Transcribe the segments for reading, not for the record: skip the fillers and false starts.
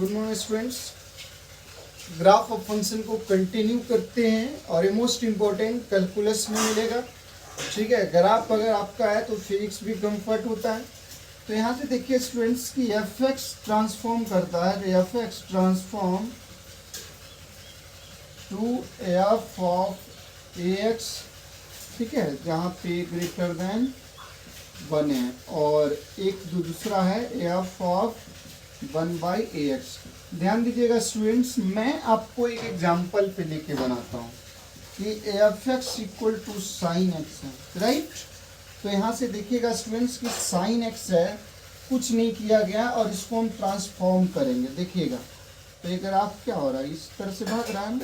Good morning students. Graph of function को continue करते हैं और ये मोस्ट इम्पोर्टेंट कैलकुलस में मिलेगा। ठीक है, ग्राफ अगर आपका है तो फिजिक्स भी कंफर्ट होता है। तो यहाँ से देखिए स्टूडेंट्स की एफ एक्स ट्रांसफॉर्म करता है, f x transform to f of a x. ठीक है, जहाँ पे ग्रेटर देन 1 है और एक दूसरा है एफ ऑफ 1/ax। ध्यान दीजिएगा स्टूडेंट्स, मैं आपको एक एग्जांपल पे लेके बनाता हूँ कि f x equal to sine x है, राइट। तो यहाँ से देखिएगा स्टूडेंट्स कि साइन एक्स है, कुछ नहीं किया गया और इसको हम ट्रांसफॉर्म करेंगे। देखिएगा तो ये ग्राफ क्या हो रहा है, इस तरह से भाग रहा है।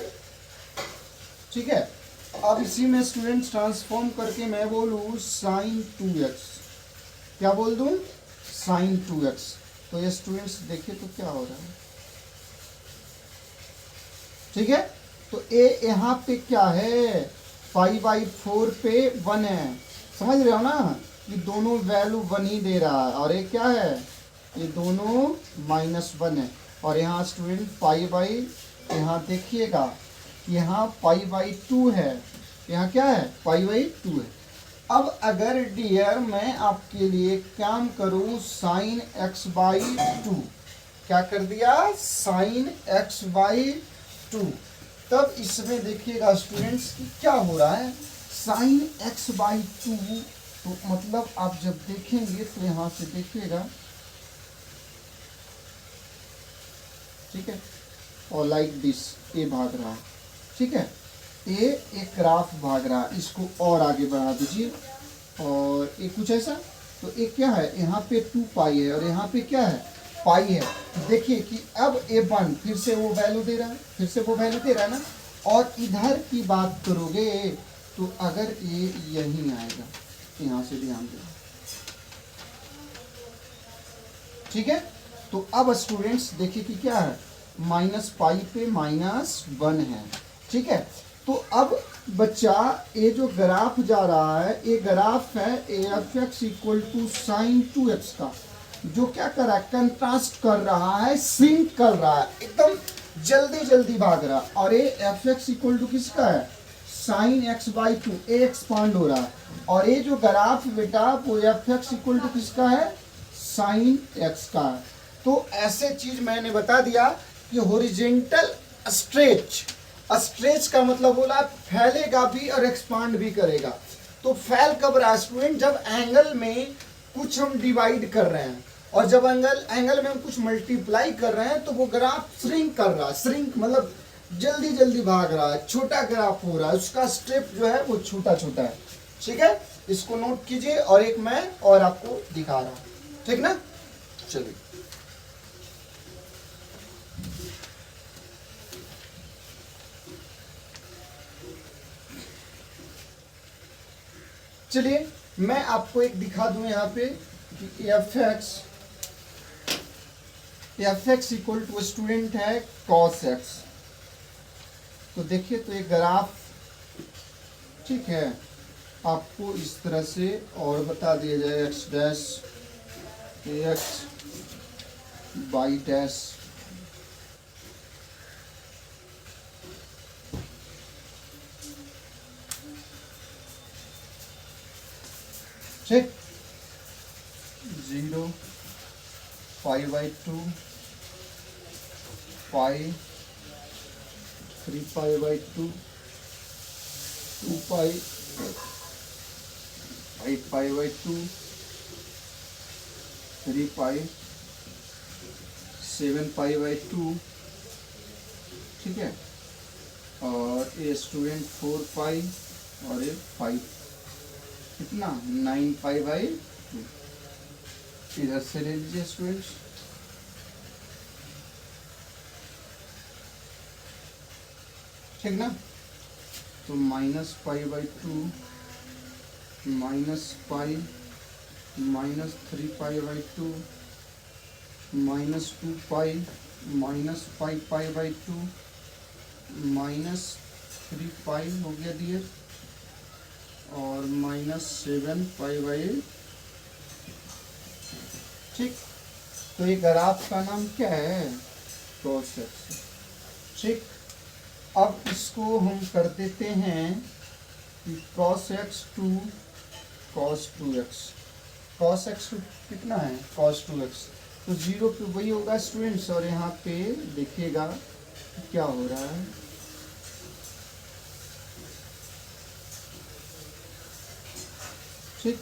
ठीक है, अब इसी में स्टूडेंट्स ट्रांसफॉर्म करके मैं बोलूँ साइन 2x, क्या बोल दूँ, साइन 2x। तो ये स्टूडेंट्स देखिए तो क्या हो रहा है। ठीक है, तो ए यहाँ पे क्या है, 5/4 पे 1 है। समझ रहे हो ना, ये दोनों वैल्यू 1 ही दे रहा है और ये क्या है, ये दोनों -1 है। और यहाँ स्टूडेंट यहाँ देखिएगा यहाँ 5/2 है, यहाँ क्या है 5/2 है। अब अगर डियर मैं आपके लिए काम करूं साइन x/2, क्या कर दिया, साइन x/2, तब इसमें देखिएगा स्टूडेंट्स कि क्या हो रहा है, साइन x/2। तो मतलब आप जब देखेंगे तो यहां से देखिएगा, ठीक है, और लाइक दिस ये भाग रहा है। ठीक है, ये एक ग्राफ भाग रहा है, इसको और आगे बढ़ा दीजिए और ये कुछ ऐसा। तो ये क्या है, यहाँ पे 2π है और यहाँ पे क्या है, पाई है। देखिए कि अब a1 फिर से वो वैल्यू दे रहा है, फिर से वो वैल्यू दे रहा है ना। और इधर की बात करोगे तो अगर ये यहीं आएगा, यहाँ से ध्यान देना। ठीक है, तो अब स्टूडेंट्स देखिए कि क्या है, -π पे -1 है। ठीक है, तो अब बच्चा ये जो ग्राफ जा रहा है, ये ग्राफ है f x equal to sine 2x का, जो क्या कर रहा है, कंट्रास्ट कर रहा है, श्रिंक कर रहा है, एकदम जल्दी जल्दी भाग रहा है। और ये एफ एक्स इक्वल टू किसका है, साइन x/2, ए एक्सपांड हो रहा है। और ये जो ग्राफ बेटा वो एफ एक्स इक्वल टू किसका है, साइन x का है। तो ऐसे चीज मैंने बता दिया कि हॉरिजॉन्टल स्ट्रेच का मतलब बोला फैलेगा भी और एक्सपांड भी करेगा। तो फैल कब रहा है स्टूडेंट, जब एंगल में कुछ हम डिवाइड कर रहे हैं और जब एंगल में हम कुछ मल्टीप्लाई कर रहे हैं तो वो ग्राफ श्रिंक कर रहा है। श्रिंक मतलब जल्दी जल्दी भाग रहा है, छोटा ग्राफ हो रहा है, उसका स्टेप जो है वो छोटा छोटा है। ठीक है, इसको नोट कीजिए और एक मैं और आपको दिखा रहा हूं, ठीक ना। चलिए चलिए मैं आपको एक दिखा दूं यहाँ पे कि f x equal to student है कॉस एक्स। तो देखिए तो ये ग्राफ, ठीक है, आपको इस तरह से और बता दिया जाए, x dash x y dash. ठीक, 0 π/2 पाई 3π/2 2π 8π/2 3π 7π/2। ठीक है, और ये स्टूडेंट 4π और ये 5, कितना 9π/2। इधर से ले लीजिए स्टूडेंट्स। ठीक ना, तो -π/2 -π -3π/2 -2π -5π/2 -3π हो गया डियर और -7π/8। ठीक, तो ये ग्राफ का नाम क्या है, cos x। ठीक, अब इसको हम कर देते हैं कि cos x to cos 2x। cos x कितना है cos 2x, तो जीरो पे वही होगा स्टूडेंट्स। और यहाँ पे देखिएगा क्या हो रहा है, ठीक।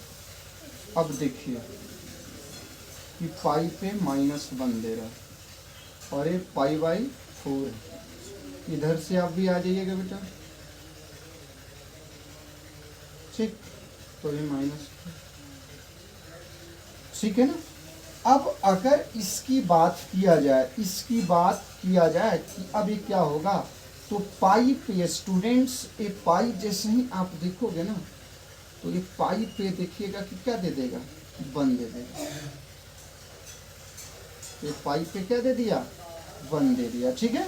अब देखिए कि पाई पे -1 दे रहा है और ये पाई/4 है। इधर से आप भी आ जाइएगा बेटा, ठीक। तो ये माइनस, ठीक है ना। अब अगर इसकी बात किया जाए, इसकी बात किया जाए कि अब ये क्या होगा, तो पाई पे स्टूडेंट्स, ये पाई जैसे ही आप देखोगे ना, तो ये पाई पे देखिएगा कि क्या दे देगा, 1 दे देगा। ये पाई पे क्या दे दिया, 1 दे दिया, ठीक है।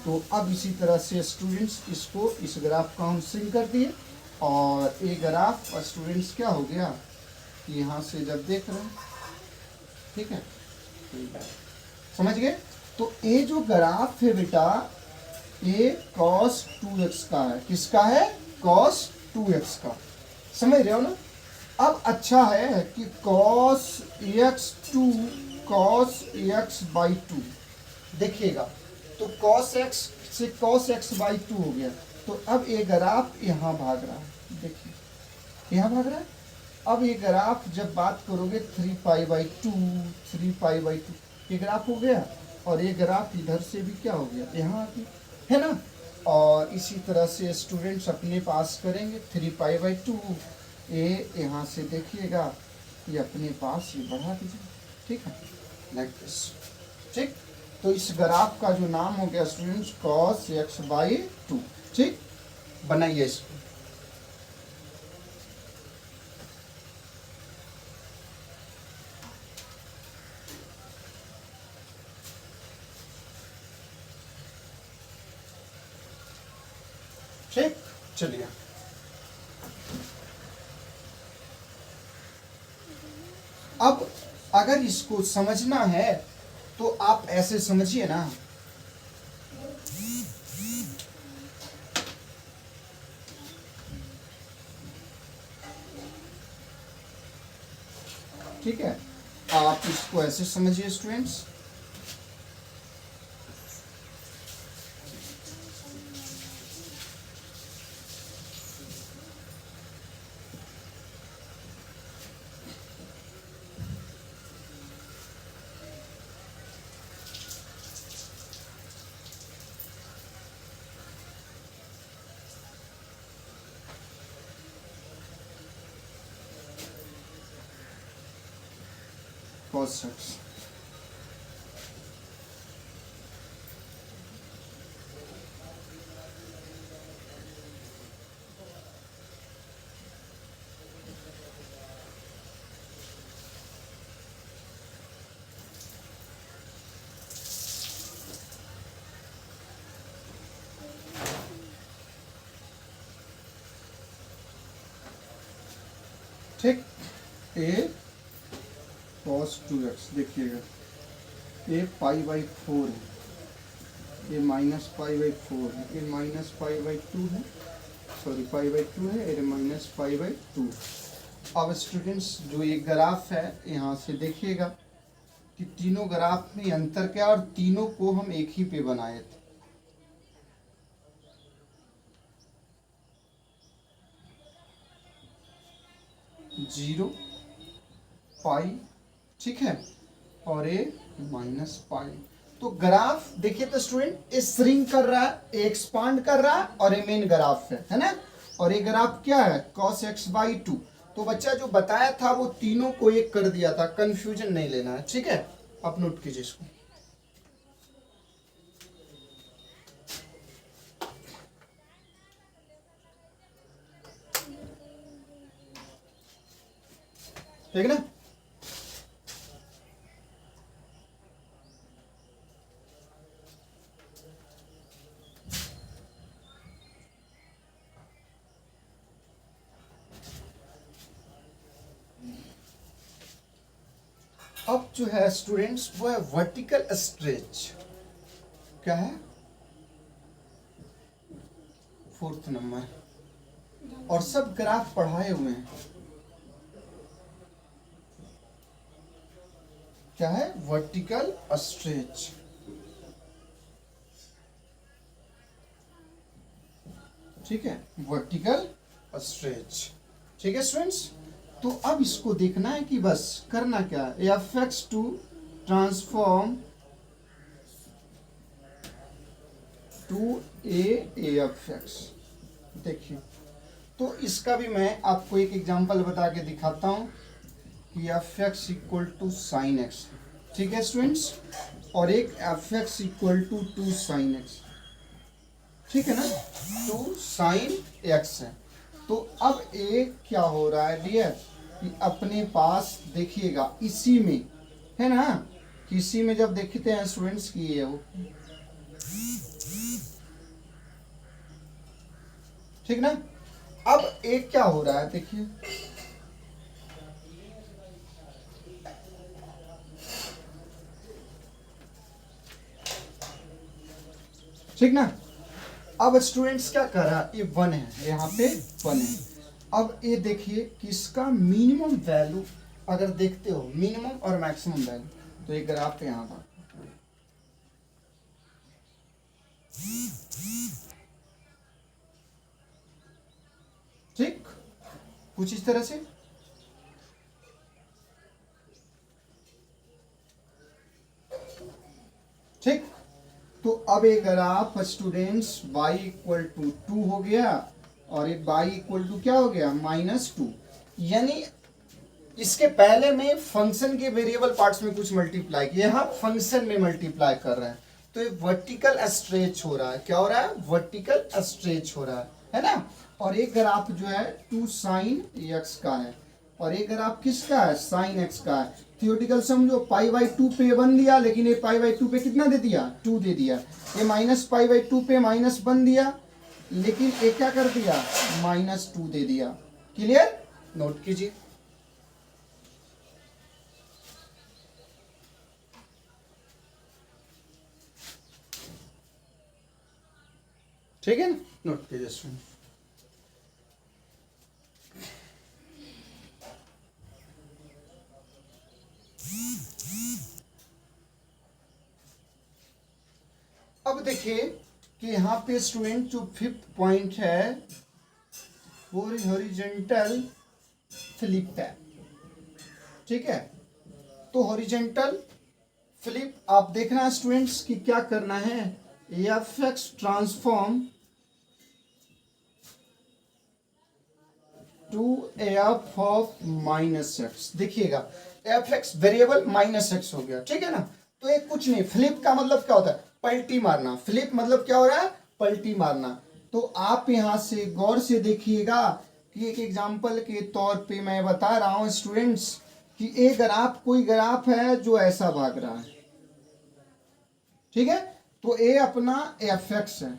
तो अब इसी तरह से स्टूडेंट्स इसको, इस ग्राफ का हम सिंक कर दिए, और ये ग्राफ स्टूडेंट्स क्या हो गया कि यहाँ से जब देख रहे हैं, ठीक है, समझ गए। तो ये जो ग्राफ है बेटा, ये cos 2x का है। किसका है, cos 2x का, समझ रहे हो ना। अब अच्छा है कि cos x to cos x/2 देखिएगा, तो cos x से cos x/2 हो गया। तो अब ये ग्राफ यहाँ भाग रहा है, देखिए यहाँ भाग रहा है। अब ये ग्राफ जब बात करोगे 3π/2, 3π/2 ये ग्राफ हो गया, और ये ग्राफ इधर से भी क्या हो गया, यहाँ आ गया, है ना। और इसी तरह से स्टूडेंट्स अपने पास करेंगे 3π/2, ये यहाँ से देखिएगा ये अपने पास ये बढ़ा दीजिए, ठीक है, लाइक दिस, ठीक। तो इस ग्राफ का जो नाम हो गया स्टूडेंट्स cos x/2, ठीक। बनाइए इसको, ठीक। चलिए अब अगर इसको समझना है तो आप ऐसे समझिए ना, ठीक है। आप इसको ऐसे समझिए स्टूडेंट्स, cos x, ठीक। ए cos 2x देखिएगा, ये π/4 है, ये -π/4 है, ये -π/2 है, सॉरी π/2 है, ये -π/2। अब स्टूडेंट्स जो ये ग्राफ है यहाँ से देखिएगा कि तीनों ग्राफ में अंतर क्या, और तीनों को हम एक ही पे बनाए थे, जीरो पाई, ठीक है, और ये -पाई। तो ग्राफ देखिए तो स्टूडेंट, ये श्रिंक कर रहा है, ये एक्सपांड कर रहा है, और ये मेन ग्राफ है ना। और ये ग्राफ क्या है, cos x/2। तो बच्चा जो बताया था वो तीनों को एक कर दिया था, कंफ्यूजन नहीं लेना है, ठीक है। आप नोट कीजिए इसको, ठीक है ना। अब जो है स्टूडेंट्स वो है वर्टिकल स्ट्रेच, क्या है? 4th number. और सब ग्राफ पढ़ाए हुए हैं। क्या है? Vertical stretch. ठीक है, वर्टिकल स्ट्रेच। ठीक है स्टूडेंट्स, तो अब इसको देखना है कि बस करना क्या है, f x to transform to a f x. देखिए, तो इसका भी मैं आपको एक एग्जांपल बता के दिखाता हूं कि f x equal to sine x. ठीक है स्टूडेंट्स, और एक f x equal to 2 sine x. ठीक है ना, 2 साइन एक्स है। तो अब ए क्या हो रहा है डियर, कि अपने पास देखिएगा इसी में है ना, कि इसी में जब देखते हैं स्टूडेंट्स की ये हो, ठीक ना। अब एक क्या हो रहा है देखिए, ठीक ना। अब स्टूडेंट्स क्या कर रहा है, ये 1 है, यहाँ पे 1 है। अब ये देखिए कि इसका मिनिमम वैल्यू अगर देखते हो, मिनिमम और मैक्सिमम वैल्यू, तो ये ग्राफ पे यहाँ पर, ठीक, कुछ इस तरह से। ठीक, तो अब एक graph students y equal to 2 हो गया, और एक y इक्वल टू क्या हो गया, -2। यानी इसके पहले में फंक्शन के वेरिएबल पार्ट्स में कुछ मल्टीप्लाई किया, यहाँ फंक्शन में मल्टीप्लाई कर रहे हैं, तो ये वर्टिकल स्ट्रेच हो रहा है। क्या हो रहा है? वर्टिकल स्ट्रेच हो रहा है ना। और एक ग्राफ जो है 2 साइन एक्स का है, और एक ग्राफ किसका है, साइन एक्स का है। थियोटिकल समझो, π/2 पे 1 दिया, लेकिन ये π/2 पे कितना दे दिया, 2 दे दिया। ये -π/2 पे -1 दिया, लेकिन ये क्या कर दिया, -2 दे दिया। क्लियर, नोट कीजिए। ठीक है ना, नोट कीजिए स्टूडेंट। अब देखिए कि यहाँ पे स्टूडेंट जो 5th पॉइंट है वो हॉरिजॉन्टल फ्लिप है। ठीक है, तो हॉरिजॉन्टल फ्लिप आप देखना स्टूडेंट्स कि क्या करना है, f x transform to f of -x। देखिएगा एफ एक्स वेरिएबल -x हो गया, ठीक है ना। तो ये कुछ नहीं, फ्लिप का मतलब क्या होता है, पलटी मारना। फ्लिप मतलब क्या हो रहा है, पलटी मारना। तो आप यहां से गौर से देखिएगा कि एक एग्जांपल के तौर पे मैं बता रहा हूं स्टूडेंट्स कि एक ग्राफ, कोई ग्राफ है जो ऐसा भाग रहा है, ठीक है, तो ए अपना एफ एक्स है।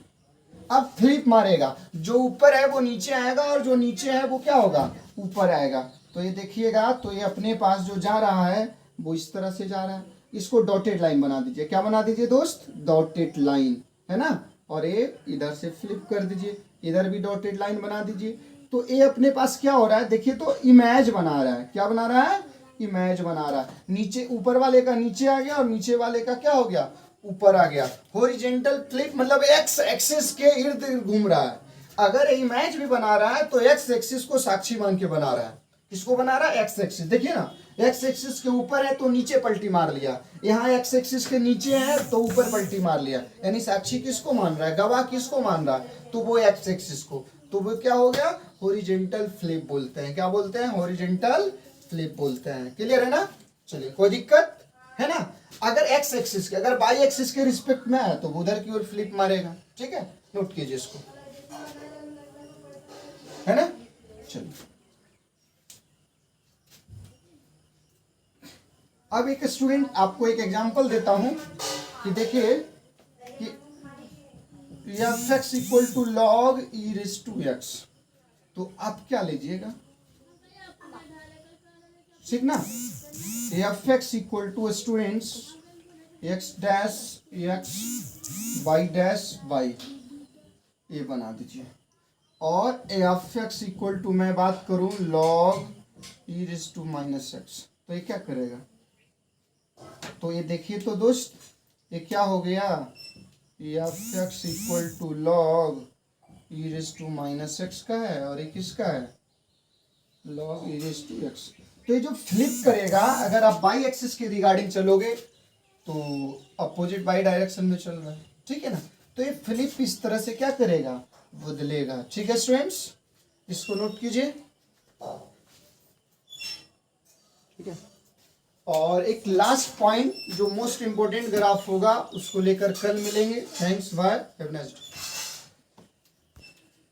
अब फ्लिप मारेगा, जो ऊपर है वो नीचे आएगा, और जो नीचे है वो क्या होगा, ऊपर आएगा। तो ये देखिएगा, तो ये अपने पास जो जा रहा है वो इस तरह से जा रहा है। इसको डॉटेड लाइन बना दीजिए। क्या बना दीजिए दोस्त, डॉटेड लाइन, है ना। और ये इधर से फ्लिप कर दीजिए, इधर भी डॉटेड लाइन बना दीजिए। तो ये अपने पास क्या हो रहा है, देखिए, तो इमेज बना रहा है। क्या बना रहा है, इमेज बना रहा है। नीचे ऊपर वाले का नीचे आ गया, और नीचे वाले का क्या हो गया, ऊपर आ गया। हॉरिजॉन्टल फ्लिप मतलब एक्स एक्सिस के इर्द गिर्द घूम रहा है। अगर इमेज भी बना रहा है तो एक्स एक्सिस को साक्षी मान के बना रहा है। किसको बना रहा है, एक्स एक्सिस। देखिए ना, एक्स एक्सिस के ऊपर है तो नीचे पलटी मार लिया, यहाँ एक्स एक्सिस के नीचे है तो ऊपर पलटी मार लिया। यानी साक्षी किसको मान रहा है, गवाह किसको मान रहा है, तो वो एक्स एक्सिस को। तो वो क्या हो गया, हॉरिजॉन्टल फ्लिप बोलते हैं। क्या बोलते हैं, हॉरिजॉन्टल फ्लिप बोलते हैं। क्लियर है ना। चलिए, कोई दिक्कत है ना। अगर एक्स एक्सिस के, अगर वाई एक्सिस के रिस्पेक्ट में है तो वो उधर की ओर फ्लिप मारेगा। ठीक है, नोट कीजिए इसको, है ना। चलिए, अब एक स्टूडेंट आपको एक एग्जांपल देता हूं कि देखिए कि f x equal to log e raise to x. तो आप क्या लीजिएगा, ठीक ना, f x equal to students x dash x y dash y, ये बना दीजिए। और a of x equal to मैं बात करूं log e raise to minus x, तो ये क्या करेगा, तो ये देखिए तो दोस्त ये क्या हो गया, a of x equal to log e raise to minus x का है और ये किसका है, log e raise to x. तो ये जो फ्लिप करेगा, अगर आप बाई एक्सिस के रिगार्डिंग चलोगे तो अपोजिट बाई डायरेक्शन में चल रहा है, ठीक है ना। तो ये फ्लिप इस तरह से क्या करेगा, बदलेगा। ठीक है स्टूडेंट्स, इसको नोट कीजिए, ठीक है। और एक लास्ट पॉइंट जो मोस्ट इंपोर्टेंट ग्राफ होगा उसको लेकर कल मिलेंगे। Thanks, bye, have a nice day.